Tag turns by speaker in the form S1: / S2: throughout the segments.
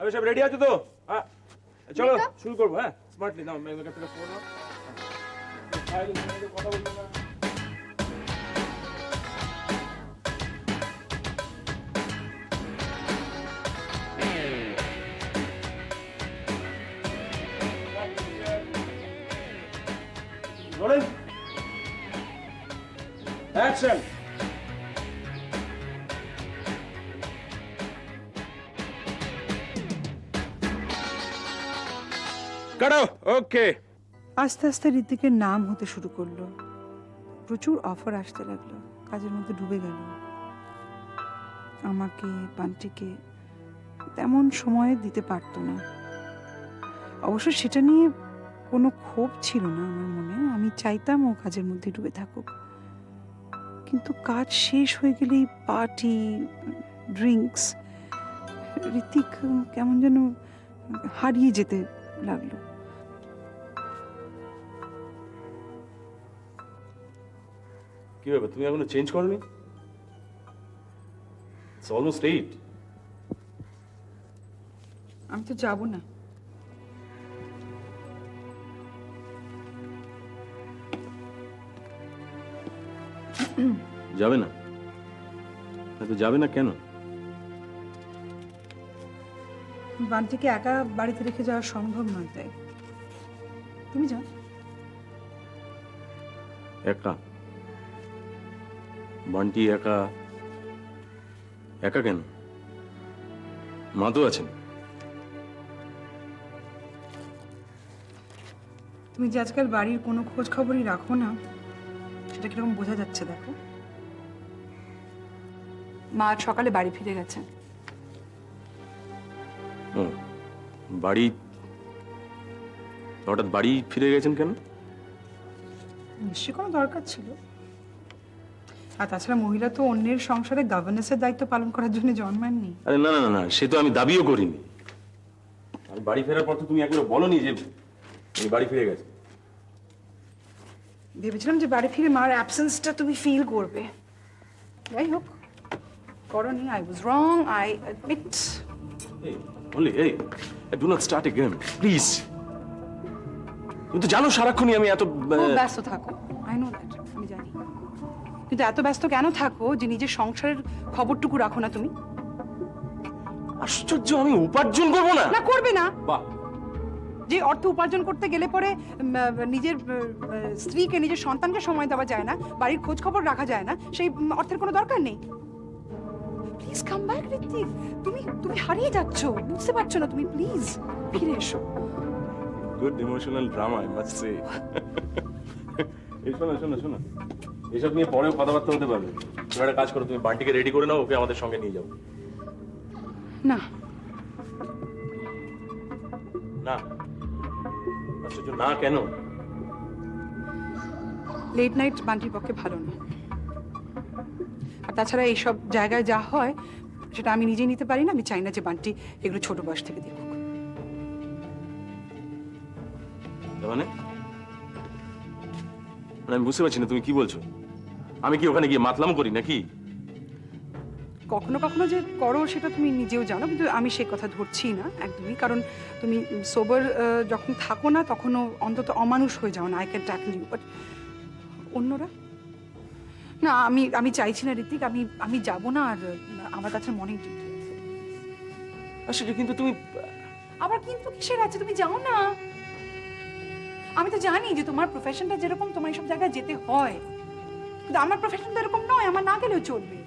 S1: আমি সব রেডি আছো তো? হ্যাঁ চলো শুরু করবো। হ্যাঁ স্মার্টলি নাও, মেকআপ টেকআপ করো। কথা বলবো না। Rolling. Action. কাটো ওকে।
S2: আস্তে আস্তে ঋতিকের নাম হতে শুরু করলো, প্রচুর অফার আসতে লাগলো, কাজের মধ্যে ডুবে গেল। আমাকে বান্টিকে তেমন সময় দিতে পারতো না। অবশ্য সেটা নিয়ে কোনো ক্ষোভ ছিল না আমার মনে, আমি চাইতাম ও কাজের মধ্যে ডুবে থাকুক। কিন্তু কাজ শেষ হয়ে গেলেই পার্টি, ড্রিঙ্কস, ঋতিক কেমন যেন হারিয়ে যেতে লাগলো।
S1: কি ব্যাপার, তুমি এখনো চেঞ্জ করোনি? It's almost 8।
S2: আমি তো যাবো না।
S1: যাবে না? তো যাবে না কেন?
S2: বান্টিকে একা বাড়িতে রেখে যাওয়া সম্ভব নয়, তাই তুমি যাও।
S1: একা? বান্টি একা? একা কেন? মা তো আছেন।
S2: তুমি যে আজকাল বাড়ির কোনো খোঁজ খবরই রাখো না, সেটা কিরকম বোঝা যাচ্ছে দেখো। মা আজ সকালে বাড়ি ফিরে গেছেন।
S1: ও বাড়ি? হঠাৎ বাড়ি ফিরে গেছেন কেন?
S2: নিশ্চয়ই কোনো দরকার ছিল। আর তাছাড়া মহিলা তো অন্যের সংসারে গভর্নেন্সের দায়িত্ব পালন করার জন্য জন্মাননি।
S1: আরে না না না না, সে তো আমি দাবিও করিনি। আর বাড়ি ফেরার পর তো তুমি একবার বলোনি যে উনি বাড়ি ফিরে গেছে।
S2: ভেবেছিলাম যে বাড়ি ফিরে মার অ্যাবসেন্সটা তুমি ফিল করবে। যাই হোক, করনি। I was wrong, I admit.
S1: Hey, only, hey, do not start again, please. তুমি তো জানো সারাক্ষণই আমি এত
S2: খুব ব্যস্ত থাকো, আই নো দ্যাট, আমি জানি। কিন্তু এত ব্যস্ত কেন থাকো যে নিজের সংসারের খবরটুকু রাখো না তুমি?
S1: আশ্চর্য, আমি উপার্জন করবো না?
S2: না, করবে না।
S1: বাহ,
S2: যে অর্থ উপার্জন করতে গেলে পরে নিজের স্ত্রীকে, নিজের সন্তানকে সময় দেওয়া যায় না, বাড়ির খোঁজ খবর রাখা যায় না, সেই অর্থের কোনো দরকার নেই। Please come back Ritwik. তুমি তুমি হারিয়ে যাচ্ছ, বুঝতে পারছো না তুমি? প্লিজ ফিরে এসো।
S1: Good emotional drama, I must say. এই শোনো শোনো শোনো, এসব নিয়ে পরেও কথাবার্তা হতে পারবে। তুমি একটা কাজ করো, তুমি বান্টিকে রেডি করে নাও, ওকে আমাদের সঙ্গে নিয়ে যাও।
S2: না,
S1: না? আশ্চর্য, না কেন?
S2: লেট নাইট বান্টির পক্ষে ভালো না। আর তাছাড়া এইসব জায়গায় যা হয় সেটা আমি নিজেই নিতে পারি না। আমি চাই না যে বান্টি এগুলো ছোট বয়স থেকে দেখুক।
S1: মানে আমি বুঝতে পারছি না তুমি কি বলছো। আমি কি ওখানে গিয়ে মাতলাম করি নাকি?
S2: কখনো কখনো যে করো সেটা তুমি নিজেও জানো, কিন্তু আমি সে কথা ধরছি না একদমই। কারণ তুমি সোবার যখন থাকো না তখনও অন্তত অমানুষ হয়ে যাও না। I can tackle you, but অন্যরা না। আমি চাইছি না ঋতিক, আমি যাব না। আর আমার কাছে মনে ডিউটি আছে।
S1: আশ্চর্য, কিন্তু তুমি
S2: আবার কিন্তু কিসের আছে? তুমি যাও না। আমি তো জানি যে তোমার প্রফেশনটা যেরকম, তোমার এইসব জায়গায় যেতে হয়, কিন্তু আমার প্রফেশনটা এরকম নয়। আমার না গেলেও চলবে।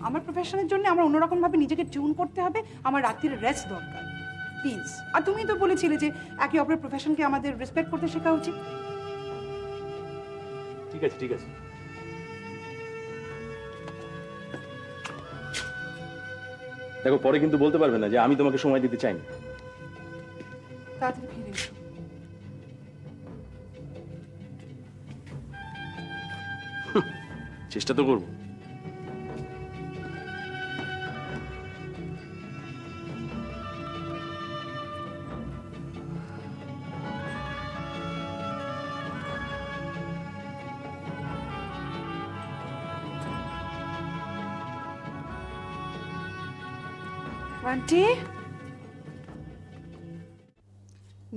S2: আমার প্রফেশনের জন্য আমার অন্যরকম ভাবে নিজেকে টিউন করতে হবে। আমার রাত্রির রেস্ট দরকার, প্লিজ। আর তুমি তো বলেছিলে যে একে অপরের প্রফেশনকে আমাদের রেসপেক্ট করতে শেখা উচিত।
S1: ঠিক আছে ঠিক আছে, দেখো পরে কিন্তু বলতে পারবে না যে আমি তোমাকে সময় দিতে চাইনি।
S2: তাড়াতাড়ি ফিরে এসো।
S1: চেষ্টা তো করবো।
S2: বান্টি,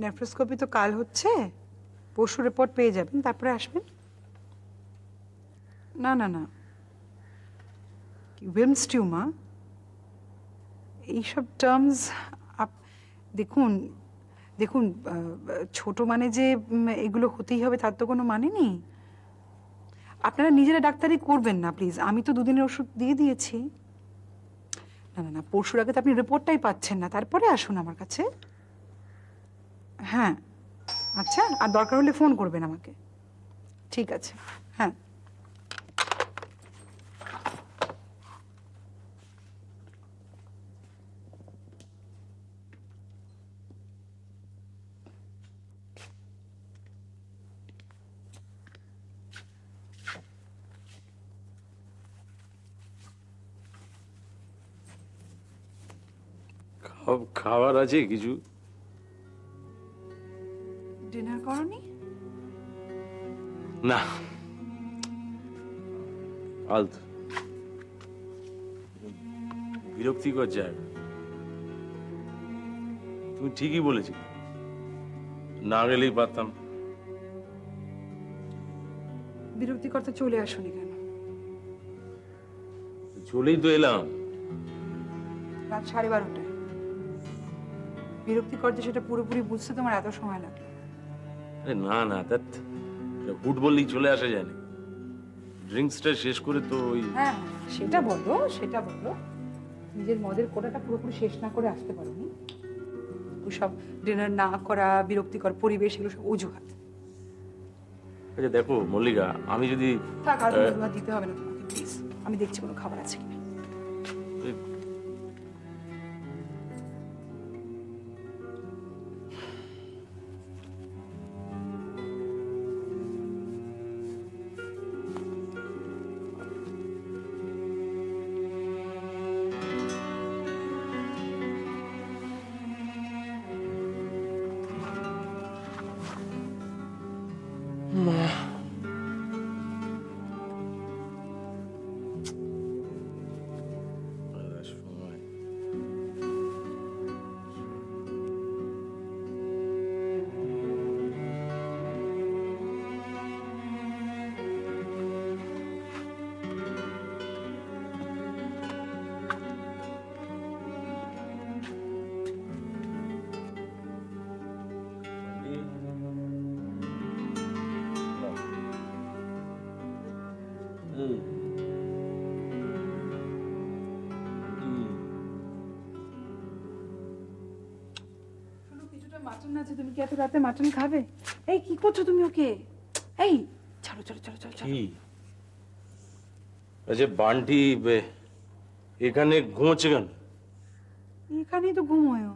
S2: নেফ্রোস্কোপি তো কাল হচ্ছে, পরশু রিপোর্ট পেয়ে যাবেন, তারপরে আসবেন। না না না, উইলমস টিউমার এইসব টার্মস দেখুন দেখুন ছোট মানে যে এগুলো হতেই হবে তার তো কোনো মানে নেই। আপনারা নিজেরা ডাক্তারি করবেন না প্লিজ, আমি তো 2 দিনের ওষুধ দিয়ে দিয়েছি। না না না, পরশুর আগে তো আপনি রিপোর্টটাই পাচ্ছেন না, তারপরে আসুন আমার কাছে। হ্যাঁ আচ্ছা, আর দরকার হলে ফোন করবেন আমাকে। ঠিক আছে, হ্যাঁ।
S1: খাবার আছে কিছু?
S2: ডিনার করনি?
S1: না, ফালতু বিরক্তিকর জায়গা। তুমি ঠিকই বলেছিলে, না গেলেই পারতাম।
S2: বিরক্তিকর তো চলে আসুনি কেন?
S1: চলেই তো এলাম।
S2: রাত 12:30টায়। বিরক্তিকর যে সেটা পুরোপুরি বুঝতে তোমার এত সময় লাগলো?
S1: আরে না না, হুট বললেই চলে আসা যায় না। ড্রিঙ্কসটা শেষ করে তো ওই।
S2: হ্যাঁ সেটা বলো, সেটা বলো। নিজের মদের কোটাটা পুরোপুরি শেষ না করে আসতে পারোনি। ওসব ডিনার না করা, বিরক্তিকর পরিবেশ, এগুলো সব অজুহাত।
S1: আচ্ছা দেখো মল্লিকা, আমি যদি
S2: থাক, আর অজুহাত দিতে হবে না তোমাকে প্লিজ। আমি দেখছি কোনো খাবার আছে কিনা। মাটন আছে, তুমি কি এত রাতে মাটন খাবে? এই কি করছো তুমি ওকে? এই চলো চলো চলো চলো চলো।
S1: কি আচ্ছা বান্টি এখানে ঘুমোচ্ছে কেন?
S2: এখানেই তো ঘুমোয় ও।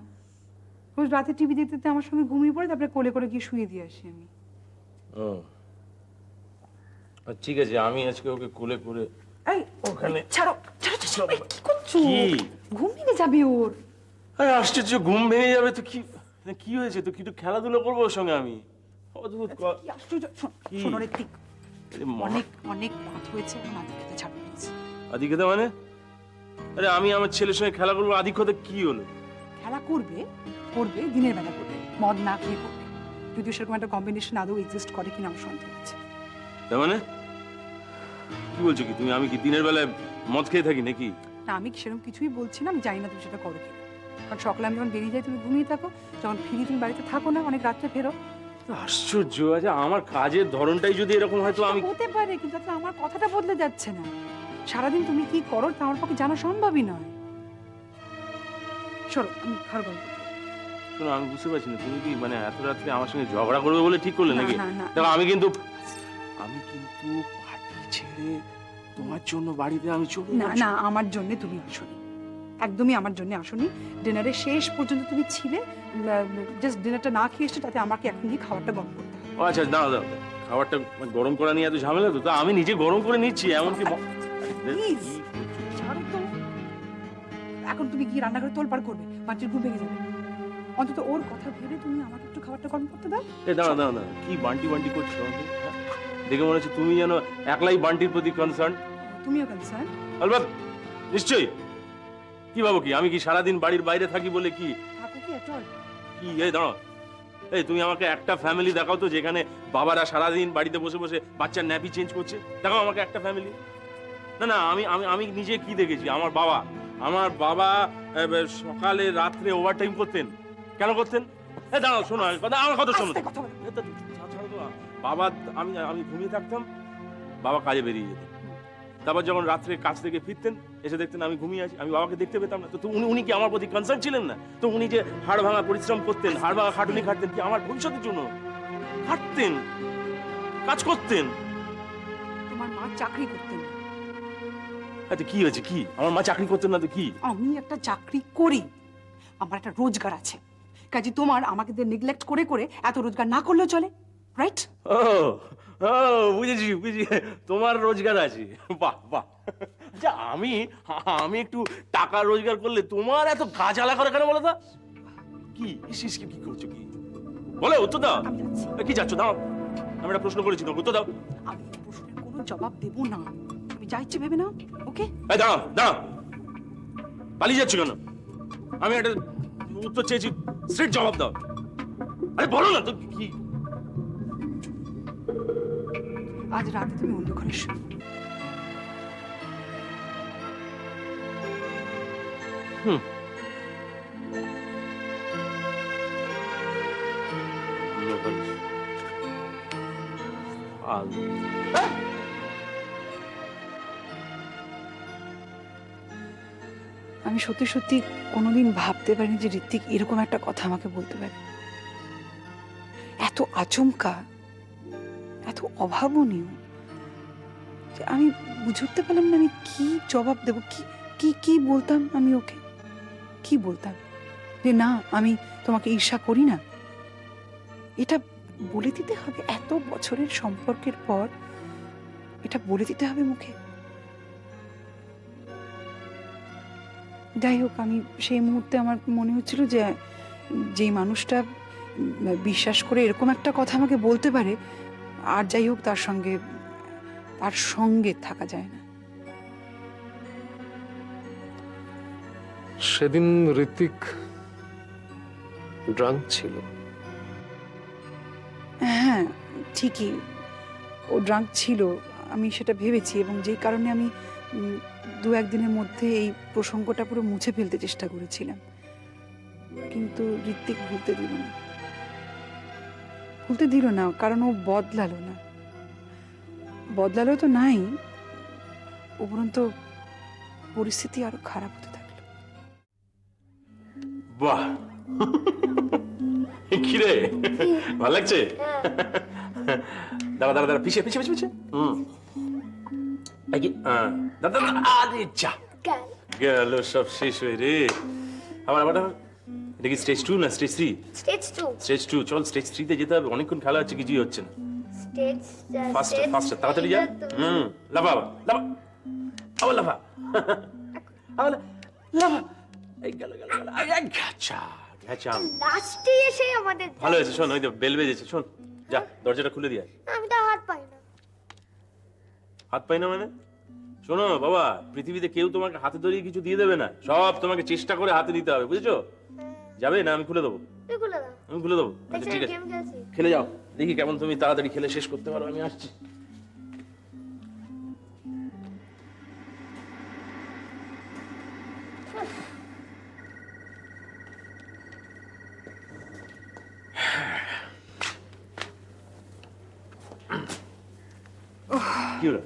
S2: রোজ রাতে টিভি দেখতে দেখতে আমার সঙ্গে ঘুমিয়ে পড়ে, তারপরে কোলে করে গিয়ে শুয়ে দিয়ে আসি আমি।
S1: ও ঠিক আছে, আমি আজকে ওকে কোলে করে।
S2: এই
S1: ওখানে
S2: ছাড়ো ছাড়ো ছাড়ো, এই, কি করছো?
S1: কি?
S2: ঘুম ভেঙে যাবে ওর।
S1: আরে আশ্চর্য, ঘুম ভেঙে যাবে তো কি? কি হয়েছে তো? কি একটু খেলাধুলো করবো ওর সঙ্গে আমি? অদ্ভুত
S2: কি আশ্চর্য!
S1: কি?
S2: শোনো ঋত্বিক, অনেক অনেক কথা হয়েছে, এখন আদি খেতে ছাড়ো প্লিজ।
S1: আদিক্ষেতা মানে? আরে আমি আমার ছেলের সঙ্গে খেলা করবো, আদিক্ষেতা কি হলো?
S2: খেলা করবে করবে, দিনের বেলা করবে, মদ না খেয়ে করবে। যদিও সেরকম একটা কম্বিনেশন আদৌ এক্সিস্ট করে কিনা আমার সন্দেহ আছে।
S1: তার মানে কি বলছো? কি তুমি, আমি কি দিনের বেলায় মদ খেয়ে থাকি নাকি?
S2: না, আমি সেরকম কিছুই বলছি না, আমি জানি না তুমি সেটা করো কিনা। কারণ সকালে আমি যখন বেরিয়ে যাই তুমি ঘুমিয়ে থাকো, যখন ফিরি তুমি বাড়িতে থাকো না, অনেক রাত্রে ফেরো।
S1: আশ্চর্য! আচ্ছা আমার কাজের ধরনটাই যদি এরকম হয় তো আমি।
S2: হতে পারে, কিন্তু তাতে আমার কথাটা বদলে যাচ্ছে না। সারাদিন তুমি কি করো তা আমার পক্ষে জানা সম্ভবই নয়। চলো আমি খাবার গল্প করি।
S1: শোনো, আমি বুঝতে পারছি না তুমি কি মানে এত রাত্রে আমার সঙ্গে ঝগড়া করবে বলে ঠিক করলে
S2: না,
S1: নাকি?
S2: না, না।
S1: দেখো আমি কিন্তু পার্টি ছেড়ে তোমার জন্য বাড়িতে আমি চলে
S2: না না, আমার জন্য তুমি আসোনি, একদমই আমার জন্য আসোনি। ডিনারের শেষ পর্যন্ত তুমি ছিলে, জাস্ট ডিনারটা না খেয়ে এসছো, তাতে আমাকে এখন গিয়ে খাবারটা গরম করতে হবে।
S1: ও আচ্ছা, দাঁড়াও দাঁড়াও, খাবারটা গরম করা নিয়ে এত ঝামেলা তো? তা আমি নিজে গরম করে নিচ্ছি, এমনকি
S2: প্লিজ ছাড়ো তো। এখন তুমি গিয়ে রান্নাঘরে তোলপাড় করবে, বাচ্চার ঘুম ভেঙে যাবে। অন্তত ওর কথা ভেবে তুমি আমাকে একটু খাবারটা গরম করতে দাও।
S1: দাঁড়াও দাঁড়াও দাঁড়াও, কি বান্টি বান্টি করছো আমাকে? হ্যাঁ? দেখে মনে হচ্ছে তুমি যেন একলাই বান্টির প্রতি কনসার্ন।
S2: তুমিও কনসার্ন?
S1: আলবাত, নিশ্চয়ই। কি ভাবো কি আমি কি সারাদিন বাড়ির বাইরে থাকি বলে কি?
S2: থাকো কি এত?
S1: কি এই দাঁড়াও, এই তুমি আমাকে একটা ফ্যামিলি দেখাও তো যেখানে বাবারা সারাদিন বাড়িতে বসে বসে বাচ্চার ন্যাপি চেঞ্জ করছে। দেখাও আমাকে একটা ফ্যামিলি। না না, আমি আমি আমি নিজে কি দেখেছি, আমার বাবা সকালে রাত্রে ওভারটাইম করতেন। কেন করতেন? দাঁড়াও, শোনো আমার কথা শোনো। বাবা, আমি ঘুমিয়ে থাকতাম, বাবা কাজে বেরিয়ে যেতেন। তারপর যখন রাত্রে কাজ থেকে ফিরতেন, এসে দেখতেন আমি ঘুমিয়ে আছি, আমি বাবাকে দেখতে পেতাম না। তো উনি কি আমার প্রতি কনসার্ন ছিলেন না? তো উনি যে হাড় ভাঙা পরিশ্রম করতেন, হাড় ভাঙা খাটুনি খাটতেন কি আমার ভবিষ্যতের জন্য? খাটতেন, কাজ করতেন।
S2: তোমার মা চাকরি করতেন।
S1: আচ্ছা কি হয়েছে? কি আমার মা চাকরি করতেন না তো কি?
S2: আমি একটা চাকরি করি, আমার একটা রোজগার আছে, কাজে তোমার আমাকে নেগলেক্ট করে করে এত রোজগার না করলেও চলে, রাইট?
S1: ও ও বুঝেছি, তোমার রোজগার আছে, বাহ বাহ। আচ্ছা আমি একটু টাকা রোজগার করলে তোমার এত গাজালা করে কেন বলো তো? কি কি করছো? কি বলো, উত্তর দাও।
S2: আমি যাচ্ছি।
S1: কি যাচ্ছ? দাও, আমি একটা প্রশ্ন করেছি, উত্তর দাও।
S2: আমি এই প্রশ্নের কোনো জবাব দেবো না, তুমি যা ইচ্ছে ভেবে নাও, ওকে?
S1: দাঁড়াও, পালিয়ে যাচ্ছ কেন? আমি একটা উত্তর চেয়েছি, স্ট্রেট জবাব দাও। আরে বলো না তো কি।
S2: আজ রাতে তুমি অন্য ঘরে শো। আমি সত্যি সত্যি কোনোদিন ভাবতে পারিনি যে ঋত্বিক এরকম একটা কথা আমাকে বলতে পারে। এত আচমকা, এত অভাবনীয় যে আমি বুঝে উঠতে পারলাম না আমি কি জবাব দেব, কি কি কি বলতাম। আমি ওকে কি বলতাম? যে না, আমি তোমাকে ঈর্ষা করি না, এটা বলে দিতে হবে? এত বছরের সম্পর্কের পর এটা বলে দিতে হবে মুখে? যাই হোক, আমি সেই মুহূর্তে আমার মনে হচ্ছিল যে যেই মানুষটা বিশ্বাস করে এরকম একটা কথা আমাকে বলতে পারে, আর যাই হোক তার সঙ্গে থাকা যায় না।
S3: সেদিন ঋত্বিক ড্রাঙ্ক ছিল।
S2: হ্যাঁ ঠিকই, ও ড্রাঙ্ক ছিল, আমি সেটা ভেবেছি, এবং যেই কারণে আমি দু একদিনের মধ্যে এই প্রসঙ্গটা পুরো মুছে ফেলতে চেষ্টা করেছিলাম, কিন্তু ঋত্বিক ভুলতে দিল না, কারণ ও বদলালো তো নাই, উপরন্তু পরিস্থিতি আরো খারাপ হতে থাকলো।
S1: বাহ, কিরে ভালো লাগছে? দাঁড়া, পিছিয়ে দাদা, আরে যা গেল সব শেষ হয়ে রে। আবার এটা কি স্টেজ 2 না স্টেজ 3? স্টেজ 2। চল স্টেজ 3 তে যেতে হবে, অনেকক্ষণ খেলা হচ্ছে, কিছুই হচ্ছে না। ফাস্ট তাড়াতাড়ি যা। লাফা আবার লাফা এই গেল ঘ্যাচা।
S4: লাস্টে এসে আমাদের
S1: ভালো হয়েছে, শোন ওই তো বেল বেজেছে, শোন যা দরজাটা খুলে দিয়ে আয়।
S4: আমি তো হাত পাই না।
S1: হাত পাই না মানে? শোনো বাবা, পৃথিবীতে কেউ তোমাকে হাতে ধরিয়ে কিছু দিয়ে দেবে না, সব তোমাকে চেষ্টা করে হাতে দিতে হবে, বুঝেছো? যাবে না? আমি খুলে দেবো।
S4: তুই খুলে দাও।
S1: আমি খুলে দেবো। আচ্ছা ঠিক আছে,
S4: গেম খেলছি।
S1: খেলে যাও, দেখি কেমন তুমি তাড়াতাড়ি খেলে শেষ করতে পারো। আমি আসছি। কি হলো?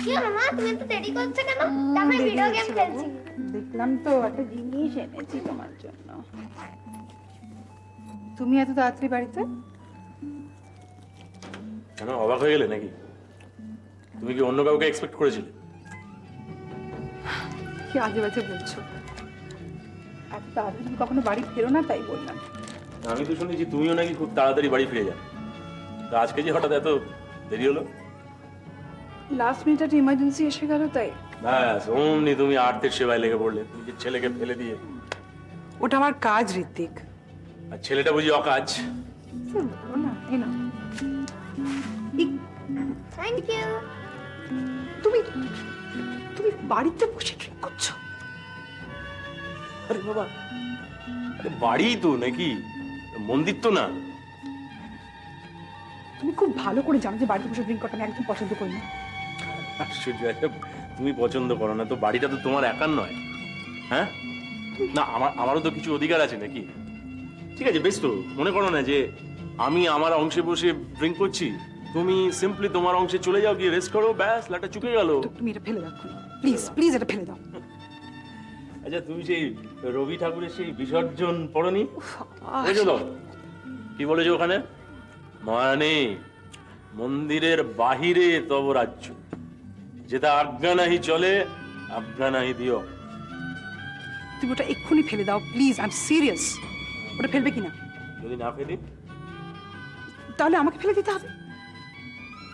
S4: কি হলো মা, তুমি তো দেরি করছো কেন? তারপরে ভিডিও গেম খেলছি।
S2: দেখলাম তো একটা জিনিস এনেছি তোমার জন্য। তুমি এত তাড়াতাড়ি বাড়িতে?
S1: কেন অবাক হয়ে গেলে নাকি? তুমি কি অন্য কাউকে এক্সপেক্ট করেছিলে?
S2: কি আজে বাজে বলছো? এত তাড়াতাড়ি তুমি কখনো বাড়ি ফেরো না, তাই বললাম।
S1: আমি তো শুনেছি তুমিও নাকি খুব তাড়াতাড়ি বাড়ি ফিরে যাও, তা আজকে যে হঠাৎ এত দেরি হলো?
S2: লাস্ট মিনিট একটা ইমার্জেন্সি এসে গেল, তাই।
S1: ব্যাস অমনি তুমি আর্থের সেবায় লেগে পড়লে, নিজের ছেলেকে ফেলে দিয়ে।
S2: ওটা আমার কাজ ঋত্বিক।
S1: আর ছেলেটা বুঝি অকাজ?
S2: না, এই না,
S4: থ্যাংক ইউ।
S2: তুমি বাড়িতে বসে কি করছো?
S1: আরে বাবা, আরে বাড়ি তো নাকি, মন্দির তো না।
S2: তুমি খুব ভালো করে জানো যে বাড়িতে বসে ড্রিঙ্ক করাটা আমি একদম পছন্দ করি না।
S1: আশ্চর্য, আচ্ছা তুমি পছন্দ করো না তো বাড়িটা তো তোমার একার নয়, হ্যাঁ? না আমারও তো কিছু অধিকার আছে নাকি? ঠিক আছে বেশ, তো মনে করো না যে আমি আমার অংশে বসে ড্রিঙ্ক করছি, তুমি সিম্পলি তোমার অংশে চলে যাও, গিয়ে রেস্ট করো, ব্যাস লাটা চুকে গেল।
S2: তুমি এটা ফেলে দাও প্লিজ, প্লিজ এটা ফেলে দাও।
S1: আচ্ছা তুমি সেই রবি ঠাকুরের সেই বিসর্জন পড়নি? বুঝলো কি বলেছো ওখানে? মানে মন্দিরের বাহিরে তব রাজ্য, যেটা আজ্ঞা নাহি চলে আজ্ঞা নাহি দিও।
S2: তুমি ওটা এক্ষুনি ফেলে দাও প্লিজ, আই এম সিরিয়াস। ওটা ফেলবে কিনা?
S1: যদি না ফেলি
S2: তাহলে আমাকে ফেলে দিতে হবে।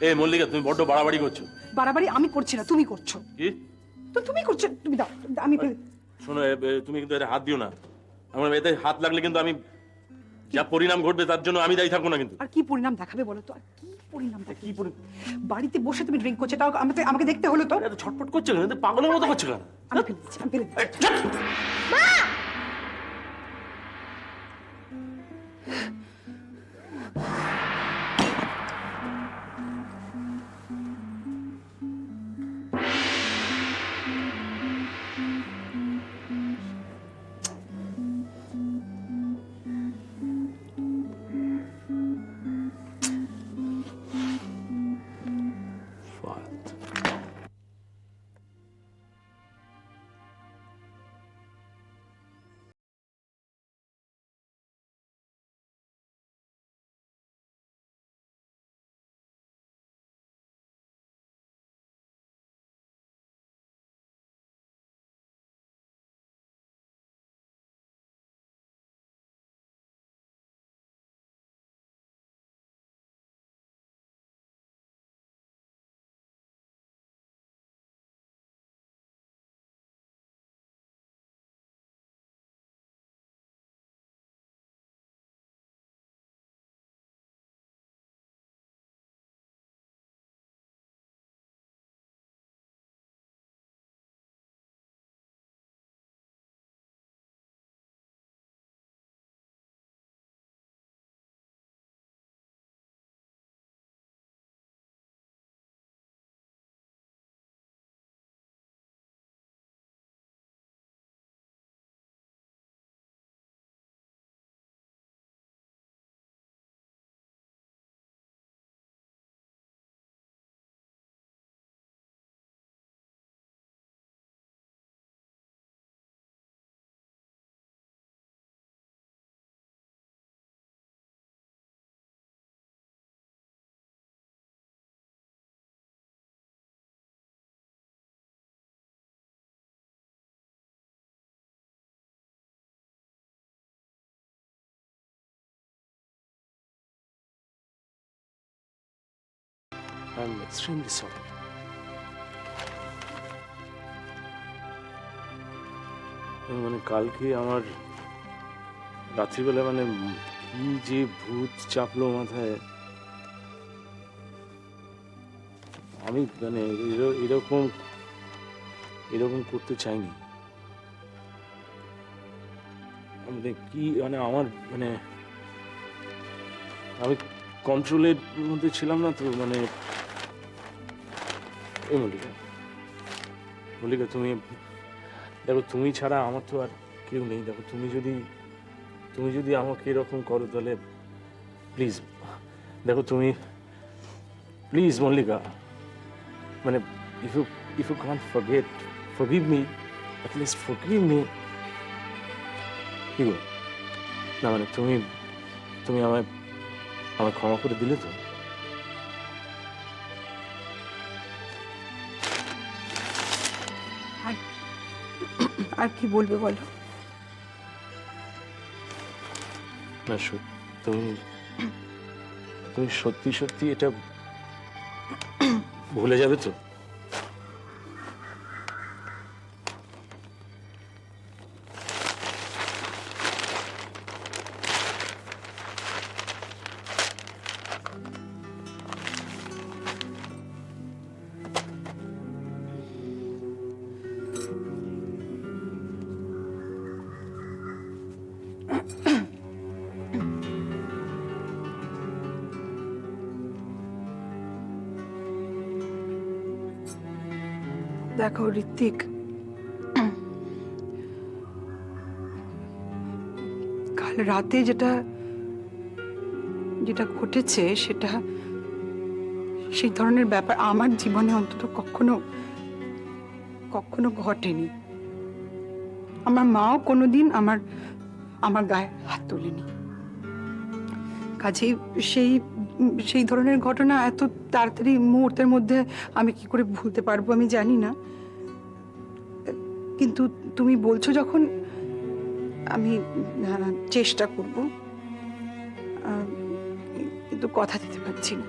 S1: এ মল্লিকা, তুমি বড্ড বাড়াবাড়ি করছো।
S2: বাড়াবাড়ি আমি করছি না, তুমি করছো।
S1: কি?
S2: তো তুমি করছো, তুমি দাও, আমি ফেলে।
S1: শোনো তুমি কিন্তু এতে হাত দিও না। আমার এতে হাত লাগলে কিন্তু আমি যা পরিণাম ঘটবে তার জন্য আমি দায়ী থাকবো না কিন্তু।
S2: আর কি পরিণাম দেখাবে বলো তো? আর কি পরিণাম দেখাবে? বাড়িতে বসে তুমি ড্রিঙ্ক করছো, তাও আমাকে দেখতে হলো তো?
S1: এত ছটফট করছো কেন? এত পাগলের মতো করছো কেন?
S2: আমি ফেলে দিচ্ছি, আমি ফেলে দিচ্ছি।
S1: I'm extremely sorry. মানে কালকে আমার রাত্রিবেলা মানে কি যে ভূত চাপলো মাথায়, আমি মানে এরকম এরকম করতে চাইনি। মানে কি মানে আমার মানে আমি কন্ট্রোলের মধ্যে ছিলাম না তো। মানে এই মল্লিকা, মল্লিকা তুমি দেখো, তুমি ছাড়া আমার তো আর কেউ নেই। দেখো তুমি যদি আমাকে এরকম করো তাহলে প্লিজ, দেখো তুমি প্লিজ মল্লিকা, মানে if you can't forgive me, at least forgive me. কি গো? না মানে তুমি আমায় ক্ষমা করে দিলে তো?
S2: আর কি বলবে বলো?
S1: না তুমি সত্যি সত্যি এটা ভুলে যাবে তো?
S2: দেখো ঋত্বিক, কাল রাতে যেটা যেটা ঘটেছে সেটা সেই ধরনের ব্যাপার আমার জীবনে অন্তত কখনো কখনো ঘটেনি। আমার মাও কোনোদিন আমার আমার গায়ে হাত তোলেনি। কাজেই সেই সেই ধরনের ঘটনা এত তাড়াতাড়ি মুহূর্তের মধ্যে আমি কি করে ভুলতে পারবো আমি জানি না, কিন্তু তুমি বলছো যখন আমি চেষ্টা করব, কিন্তু কথা দিতে পারছি না।